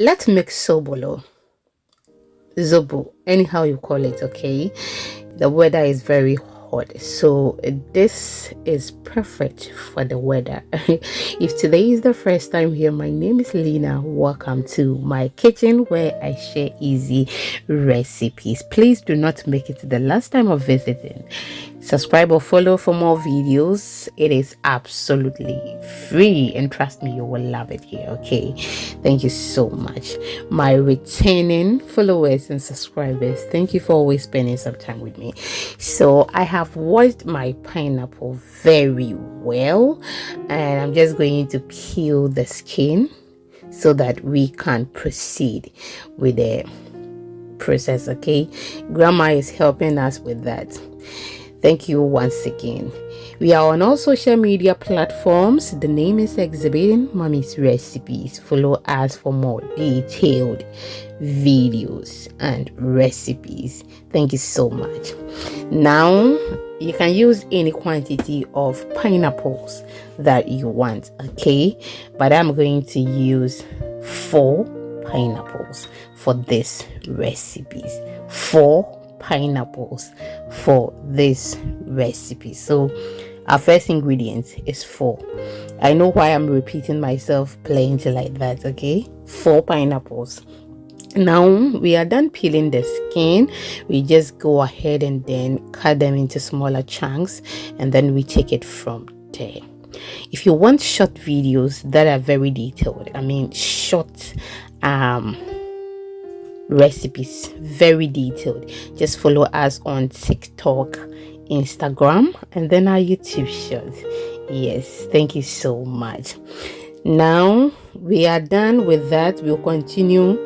Let's make sobolo, zobo, anyhow you call it. Okay, the weather is very hot, so this is perfect for the weather. If today is the first time here, my name is Lena. Welcome to my kitchen where I share easy recipes. Please do not make it the last time of visiting. Subscribe or follow for more videos. It is absolutely free, and trust me, you will love it here. Okay, thank you so much, my returning followers and subscribers. Thank you for always spending some time with me. So I have washed my pineapple very well, and I'm just going to peel the skin so that we can proceed with the process. Okay, grandma is helping us with that. Thank you once again. We are on all social media platforms. The name is Exhibiting Mommy's Recipes. Follow us for more detailed videos and recipes. Thank you so much. Now, you can use any quantity of pineapples that you want, okay? But I'm going to use 4 pineapples for this recipes. 4 pineapples for this recipe. So our first ingredient is 4. I know why I'm repeating myself plenty like that. Okay, 4 pineapples. Now we are done peeling the skin. We just go ahead and then cut them into smaller chunks, and then we take it from there. If you want short videos that are very detailed, I mean short recipes, very detailed, just follow us on TikTok, Instagram, and then our YouTube shorts. Yes, thank you so much. Now we are done with that. We'll continue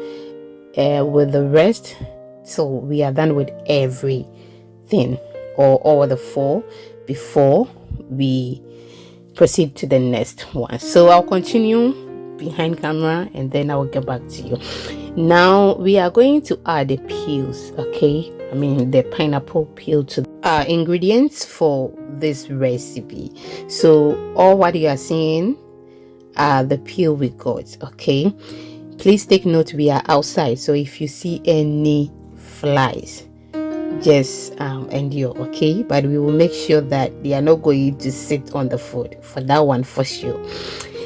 with the rest. So we are done with everything, or all the 4, before we proceed to the next one. So I'll continue behind camera and then I will get back to you. Now we are going to add the peels, okay? I mean the pineapple peel to our ingredients for this recipe. So all what you are seeing are the peel we got, okay? Please take note, we are outside, so if you see any flies, just endure, okay? But we will make sure that they are not going to sit on the food, for that one for sure.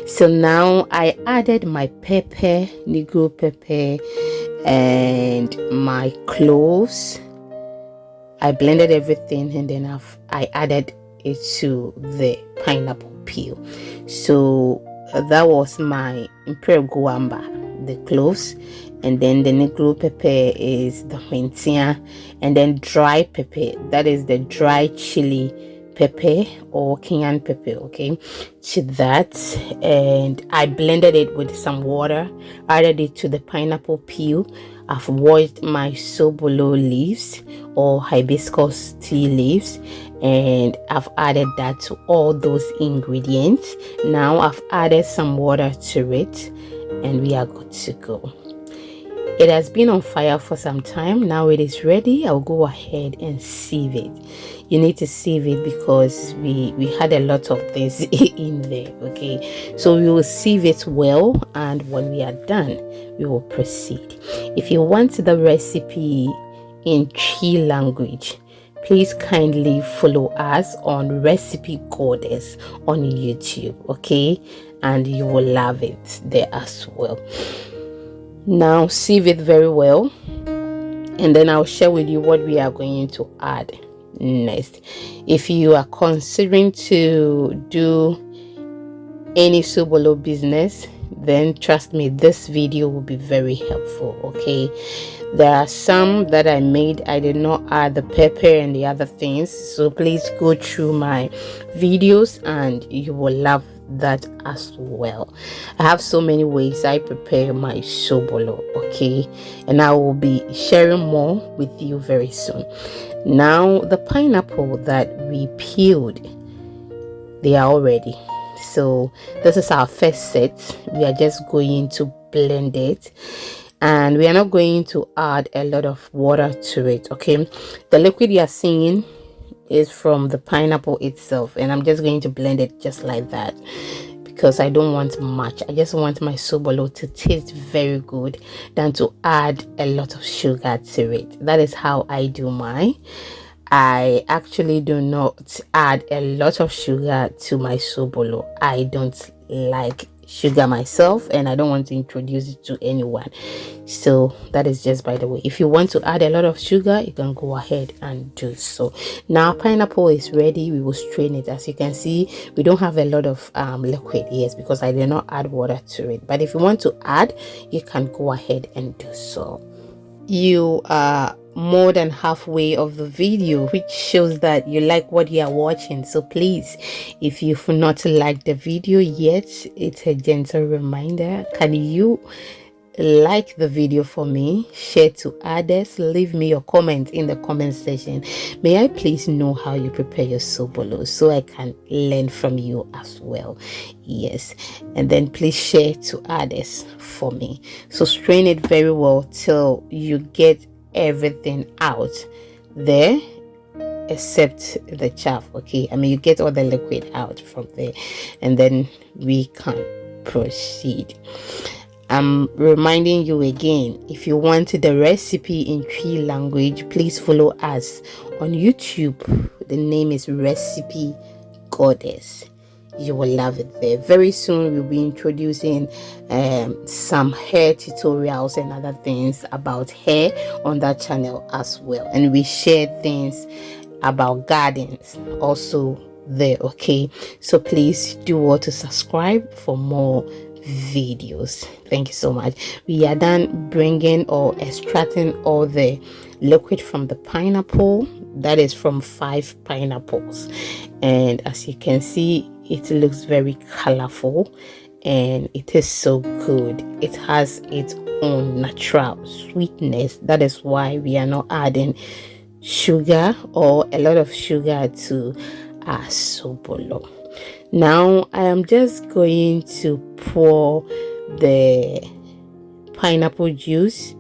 So now I added my pepper, negro pepper, and my cloves. I blended everything, and then I added it to the pineapple peel. So that was my imperial guamba, the cloves, and then the negro pepper is the huentia, and then dry pepper, that is the dry chili pepper or cayenne pepper, okay, to that. And I blended it with some water, added it to the pineapple peel. I've washed my sobolo leaves or hibiscus tea leaves, and I've added that to all those ingredients. Now I've added some water to it, and we are good to go. It has been on fire for some time. Now it is ready. I'll go ahead and sieve it. You need to sieve it because we had a lot of this in there, okay? So we will sieve it well, and when we are done, we will proceed. If you want the recipe in Twi language, please kindly follow us on Recipe Goddess on YouTube, okay? And you will love it there as well. Now sieve it very well, and then I'll share with you what we are going to add next. If you are considering to do any sobolo business, then trust me, this video will be very helpful, okay? There are some that I made, I did not add the pepper and the other things, so please go through my videos and you will love that as well. I have so many ways I prepare my sobolo, okay, and I will be sharing more with you very soon. Now the pineapple that we peeled, they are all ready. So this is our first set. We are just going to blend it, and we are not going to add a lot of water to it, okay? The liquid you are seeing is from the pineapple itself, and I'm just going to blend it just like that, because I don't want much. I just want my sobolo to taste very good than to add a lot of sugar to it. That is how I do mine. I actually do not add a lot of sugar to my sobolo. I don't like sugar myself, and I don't want to introduce it to anyone. So that is just by the way. If you want to add a lot of sugar, you can go ahead and do so. Now pineapple is ready. We will strain it. As you can see, we don't have a lot of liquid, yes, because I did not add water to it. But if you want to add, you can go ahead and do so. You are more than halfway of the video, which shows that you like what you are watching. So please, if you've not liked the video yet, it's a gentle reminder, can you like the video for me, share to others, leave me your comment in the comment section. May I please know how you prepare your sobolo so I can learn from you as well. Yes, and then please share to others for me. So strain it very well till you get everything out there except the chaff. Okay, I mean, you get all the liquid out from there, and then we can proceed. I'm reminding you again, if you want the recipe in Twi language, please follow us on YouTube. The name is Recipe Goddess. You will love it there. Very soon we'll be introducing some hair tutorials and other things about hair on that channel as well, and we share things about gardens also there. Okay, so please do want to subscribe for more videos. Thank you so much. We are done bringing or extracting all the liquid from the pineapple. That is from 5 pineapples, and as you can see, it looks very colorful and it is so good. It has its own natural sweetness. That is why we are not adding sugar or a lot of sugar to our sobolo. Now I am just going to pour the pineapple juice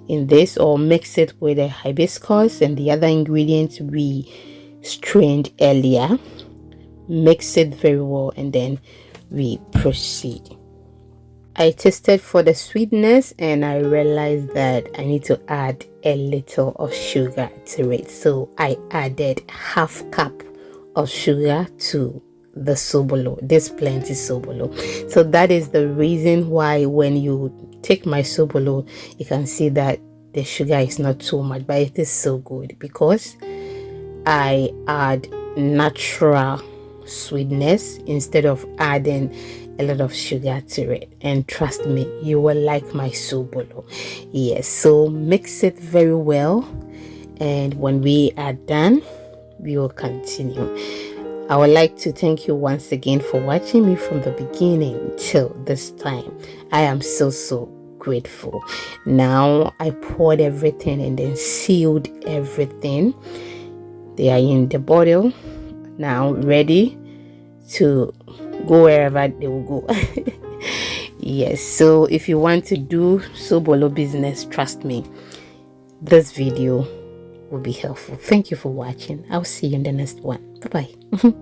in this, or mix it with the hibiscus and the other ingredients we strained earlier. Mix it very well, and then we proceed. I tasted for the sweetness and I realized that I need to add a little of sugar to it, so I added half cup of sugar to the sobolo, this plenty sobolo. So that is the reason why when you take my sobolo, you can see that the sugar is not too much, but it is so good because I add natural sweetness instead of adding a lot of sugar to it. And trust me, you will like my sobolo. Yes, so mix it very well, and when we are done, we will continue. I would like to thank you once again for watching me from the beginning till this time. I am so grateful. Now I poured everything and then sealed everything. They are in the bottle now, ready to go wherever they will go. Yes, so if you want to do sobolo business, trust me, this video will be helpful. Thank you for watching. I'll see you in the next one. Bye bye.